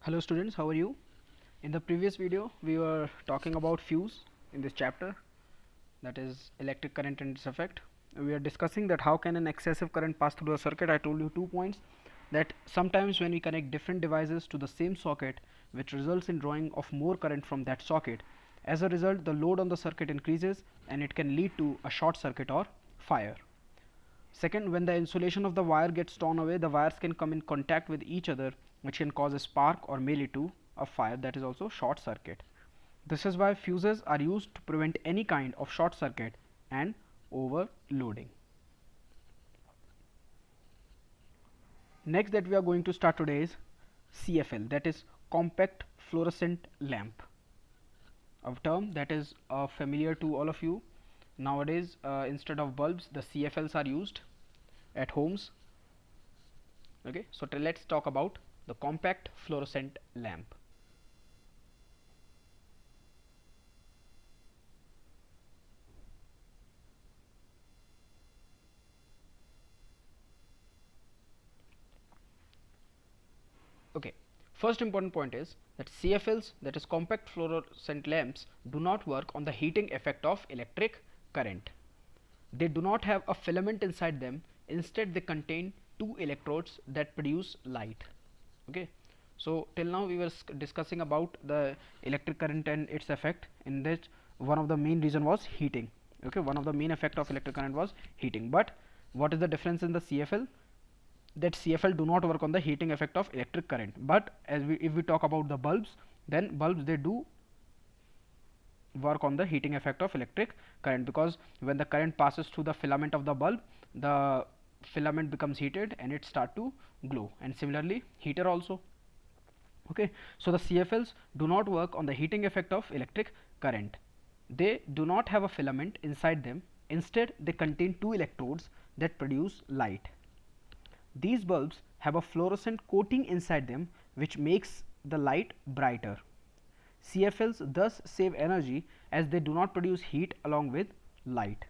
Hello students, how are you? In the previous video we were talking about fuse in this chapter, that is electric current and its effect. We are discussing that how can an excessive current pass through a circuit. I told you 2 points, that sometimes when we connect different devices to the same socket, which results in drawing of more current from that socket, as a result the load on the circuit increases and it can lead to a short circuit or fire. Second, when the insulation of the wire gets torn away, the wires can come in contact with each other, which can cause a spark or may lead to a fire, that is also short circuit. This is why fuses are used to prevent any kind of short circuit and overloading. Next that we are going to start today is CFL, that is compact fluorescent lamp, a term that is familiar to all of you. Nowadays instead of bulbs the CFLs are used at homes. Okay, so let's talk about the compact fluorescent lamp. Okay, first important point is that CFLs, that is compact fluorescent lamps, do not work on the heating effect of electric current. They do not have a filament inside them, instead they contain two electrodes that produce light. Okay, so till now we were discussing about the electric current and its effect, in which one of the main reason was heating. Okay, one of the main effect of electric current was heating. But what is the difference in the CFL? That CFL do not work on the heating effect of electric current. But as if we talk about the bulbs, then bulbs they do work on the heating effect of electric current, because when the current passes through the filament of the bulb, the filament becomes heated and it start to glow, and similarly heater also. Okay, so the CFLs do not work on the heating effect of electric current. They do not have a filament inside them, instead they contain two electrodes that produce light. These bulbs have a fluorescent coating inside them which makes the light brighter. CFLs thus save energy as they do not produce heat along with light.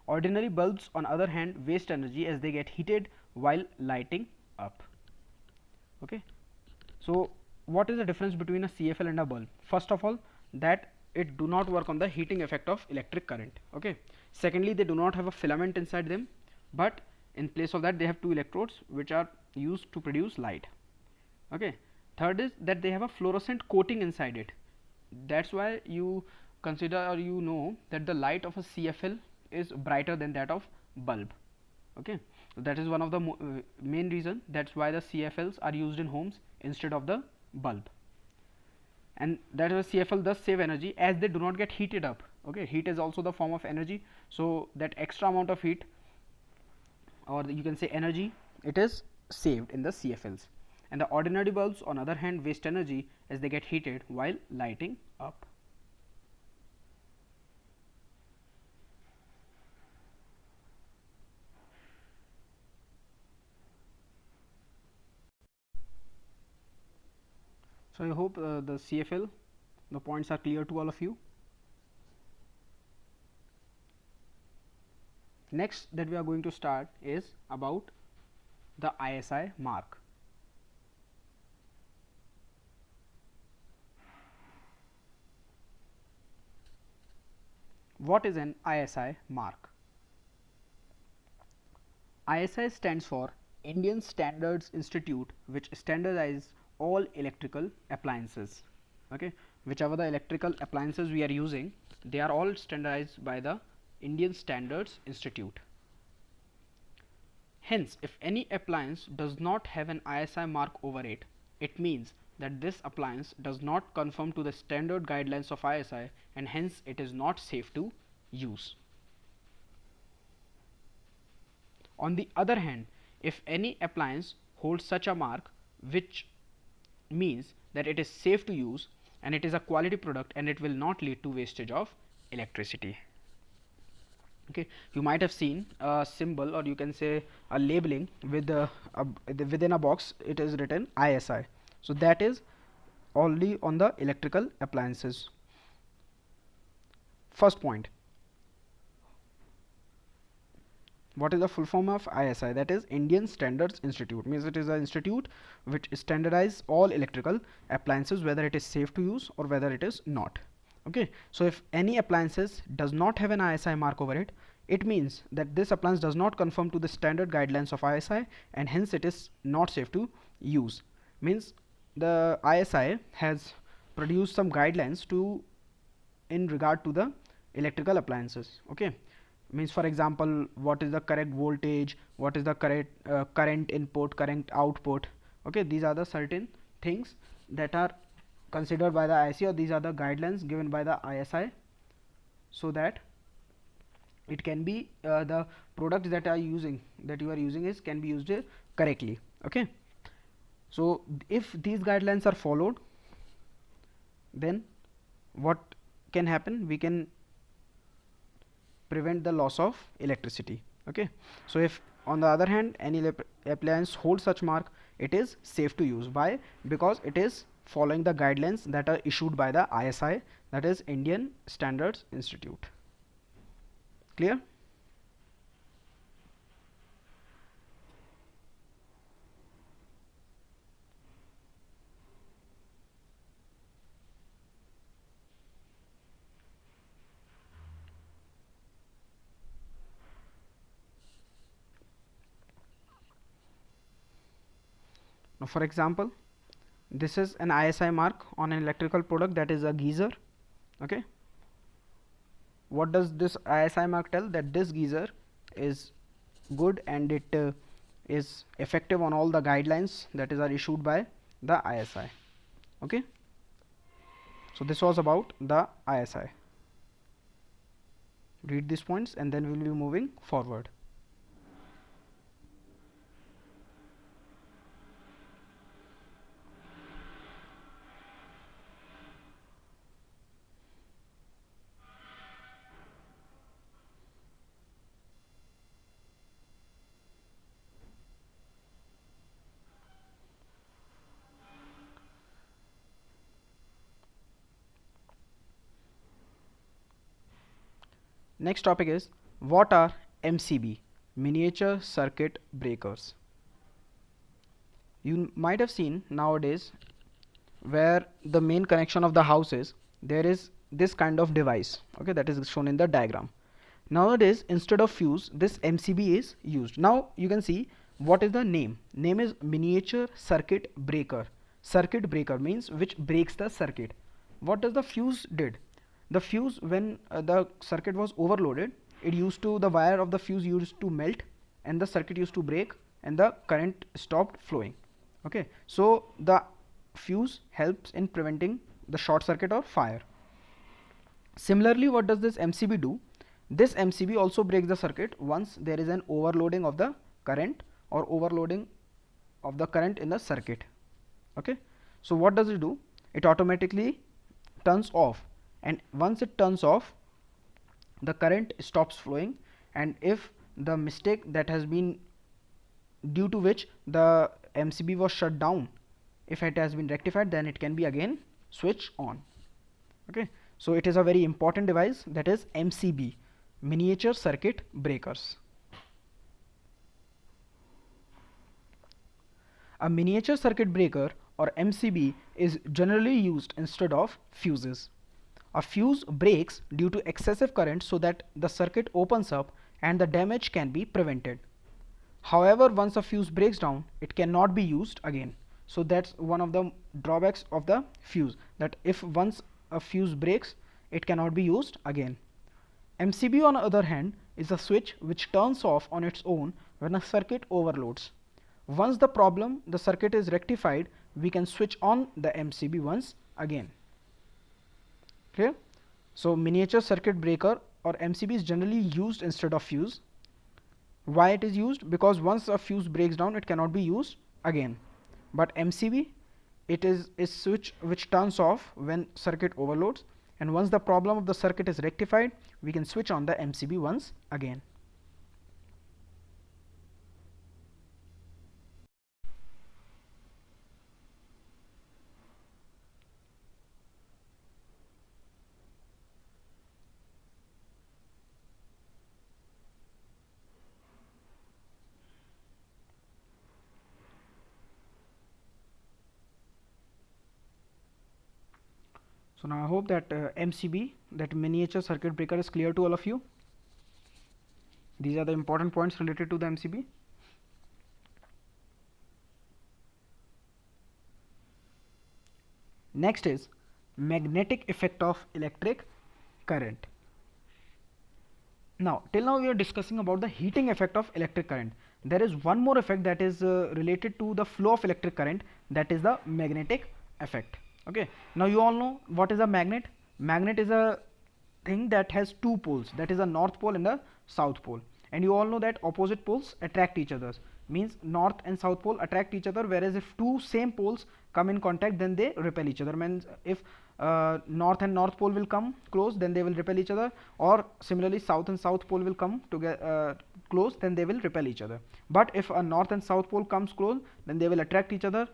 Ordinary bulbs on other hand waste energy as they get heated while lighting up. Okay. So, what is the difference between a CFL and a bulb? First of all, that it do not work on the heating effect of electric current. Okay. Secondly, they do not have a filament inside them, but in place of that they have two electrodes which are used to produce light. Okay. Third is that they have a fluorescent coating inside it. That's why you consider, or you know, that the light of a CFL is brighter than that of bulb. Okay, so that is one of the main reason. That's why the CFLs are used in homes instead of the bulb. And that is CFL thus save energy as they do not get heated up. Okay, heat is also the form of energy, so that extra amount of heat, or you can say energy, it is saved in the CFLs. And the ordinary bulbs on other hand waste energy as they get heated while lighting up. So, I hope the CFL, the points are clear to all of you. Next that we are going to start is about the ISI mark. What is an ISI mark? ISI stands for Indian Standards Institute, which standardizes all electrical appliances. Okay, whichever the electrical appliances we are using, they are all standardized by the Indian Standards Institute. Hence, if any appliance does not have an ISI mark over it, it means that this appliance does not conform to the standard guidelines of ISI, and hence it is not safe to use. On the other hand, if any appliance holds such a mark, which means that it is safe to use and it is a quality product and it will not lead to wastage of electricity. Okay, you might have seen a symbol, or you can say a labeling with within a box it is written ISI. So that is only on the electrical appliances. First point, What is the full form of ISI? That is Indian Standards Institute. Means it is an institute which standardize all electrical appliances, whether it is safe to use or whether it is not. Okay, so if any appliances does not have an ISI mark over it, it means that this appliance does not conform to the standard guidelines of ISI, and hence it is not safe to use. Means the ISI has produced some guidelines to in regard to the electrical appliances. Okay, means for example, what is the correct voltage, what is the correct current input, current output. Okay, these are the certain things that are considered by the IC, or these are the guidelines given by the ISI, so that it can be the products that are using that you are using is can be used correctly. Okay, so if these guidelines are followed, then what can happen? We can prevent the loss of electricity. Okay, so if on the other hand any appliance holds such mark, it is safe to use. Why? Because it is following the guidelines that are issued by the ISI, that is Indian Standards Institute. Clear? Now for example, this is an ISI mark on an electrical product, that is a geyser. Okay, what does this ISI mark tell? That this geyser is good and it is effective on all the guidelines that is are issued by the ISI. Okay, so this was about the ISI. Read these points and then we will be moving forward. Next topic is, what are MCB, miniature circuit breakers? You might have seen nowadays where the main connection of the house is, there is this kind of device. Okay, that is shown in the diagram. Nowadays instead of fuse, this MCB is used. Now you can see what is the name. Name is miniature circuit breaker. Circuit breaker means which breaks the circuit. What does the fuse did? The fuse, when the circuit was overloaded, it used to, the wire of the fuse used to melt and the circuit used to break and the current stopped flowing. Okay, so the fuse helps in preventing the short circuit or fire. Similarly, what does this MCB do? This MCB also breaks the circuit once there is an overloading of the current or overloading of the current in the circuit. Okay, so what does it do? It automatically turns off, and once it turns off, the current stops flowing, and if the mistake that has been due to which the MCB was shut down, if it has been rectified, then it can be again switched on. Okay, so it is a very important device, that is MCB, miniature circuit breakers. A miniature circuit breaker or MCB is generally used instead of fuses. A fuse breaks due to excessive current so that the circuit opens up and the damage can be prevented. However, once a fuse breaks down, it cannot be used again. So that's one of the drawbacks of the fuse, that if once a fuse breaks, it cannot be used again. MCB on the other hand is a switch which turns off on its own when a circuit overloads. Once the circuit is rectified, we can switch on the MCB once again. Clear? So miniature circuit breaker or MCB is generally used instead of fuse. Why it is used? Because once a fuse breaks down, it cannot be used again. But MCB, it is a switch which turns off when circuit overloads, and once the problem of the circuit is rectified, we can switch on the MCB once again. So now I hope that MCB, that miniature circuit breaker, is clear to all of you. These are the important points related to the MCB. Next is magnetic effect of electric current. Now, till now we are discussing about the heating effect of electric current. There is one more effect that is related to the flow of electric current, that is the magnetic effect. Okay. Now you all know what is a magnet. Magnet is a thing that has two poles, that is a north pole and a south pole. And you all know that opposite poles attract each other. Means north and south pole attract each other, whereas if two same poles come in contact, then they repel each other. Means if north and north pole will come close, then they will repel each other, or similarly south and south pole will come together close, then they will repel each other. But if a north and south pole comes close, then they will attract each other.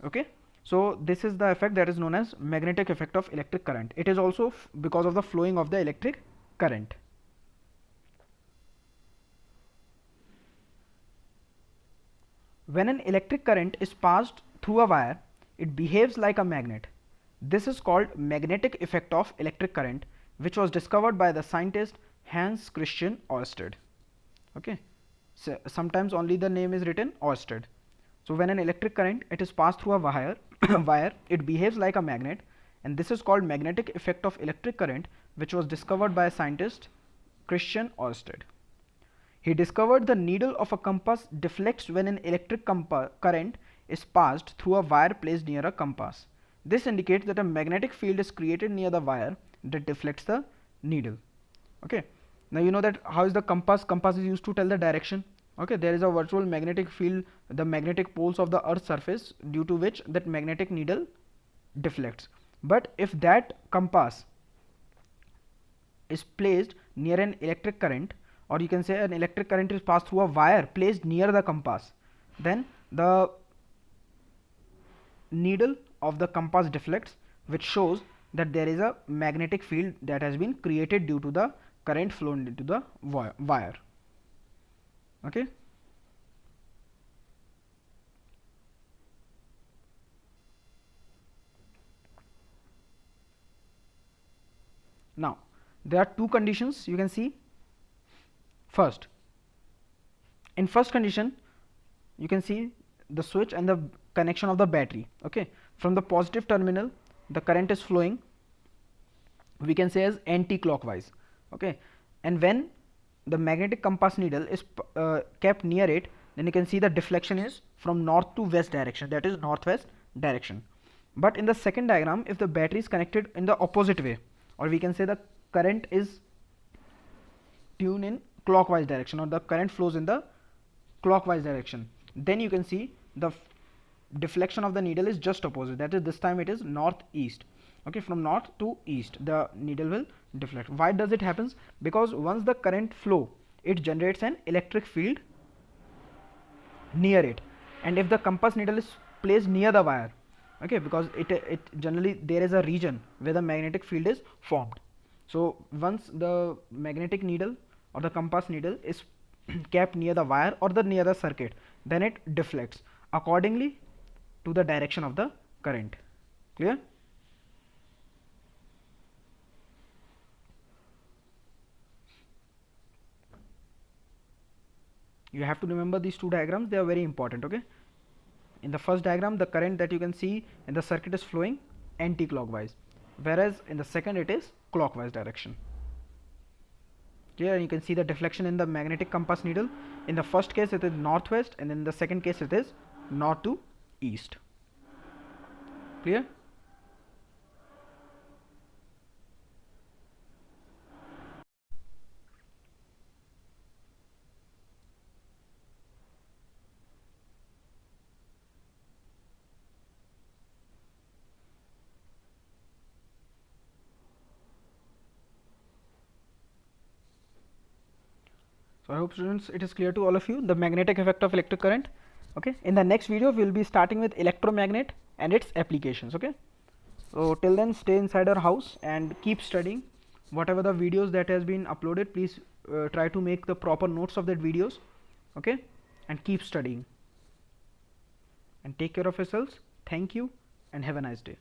Okay. So this is the effect that is known as magnetic effect of electric current. It is also because of the flowing of the electric current. When an electric current is passed through a wire, it behaves like a magnet. This is called magnetic effect of electric current, which was discovered by the scientist Hans Christian Ørsted. Okay. So sometimes only the name is written Ørsted. So when an electric current it is passed through a wire, it behaves like a magnet, and this is called magnetic effect of electric current, which was discovered by scientist Christian Ørsted. He discovered the needle of a compass deflects when an electric current is passed through a wire placed near a compass. This indicates that a magnetic field is created near the wire that deflects the needle. Okay. Now you know that how is the compass? Compass is used to tell the direction. Okay, there is a virtual magnetic field, the magnetic poles of the earth's surface, due to which that magnetic needle deflects. But if that compass is placed near an electric current, or you can say an electric current is passed through a wire placed near the compass, then the needle of the compass deflects, which shows that there is a magnetic field that has been created due to the current flown into the wire. Okay. Now there are two conditions you can see. First, in first condition you can see the switch and the connection of the battery. Okay, from the positive terminal the current is flowing, we can say as anti-clockwise. Okay, and when the magnetic compass needle is kept near it, then you can see the deflection is from north to west direction, that is northwest direction. But in the second diagram, if the battery is connected in the opposite way, or we can say the current is tuned in clockwise direction, or the current flows in the clockwise direction, then you can see the deflection of the needle is just opposite, that is this time it is northeast. Okay, from north to east the needle will deflect. Why does it happens? Because once the current flow, it generates an electric field near it, and if the compass needle is placed near the wire, okay, because it generally there is a region where the magnetic field is formed. So once the magnetic needle or the compass needle is kept near the wire or the near the circuit, then it deflects accordingly to the direction of the current. Clear? You have to remember these two diagrams, they are very important. Okay, in the first diagram the current that you can see in the circuit is flowing anti-clockwise, whereas in the second it is clockwise direction. Here you can see the deflection in the magnetic compass needle. In the first case it is northwest, and in the second case it is north to east. Clear? So I hope students it is clear to all of you the magnetic effect of electric current. Okay, in the next video we will be starting with electromagnet and its applications. Okay, so till then stay inside our house and keep studying. Whatever the videos that has been uploaded, please try to make the proper notes of that videos. Okay, and keep studying and take care of yourselves. Thank you and have a nice day.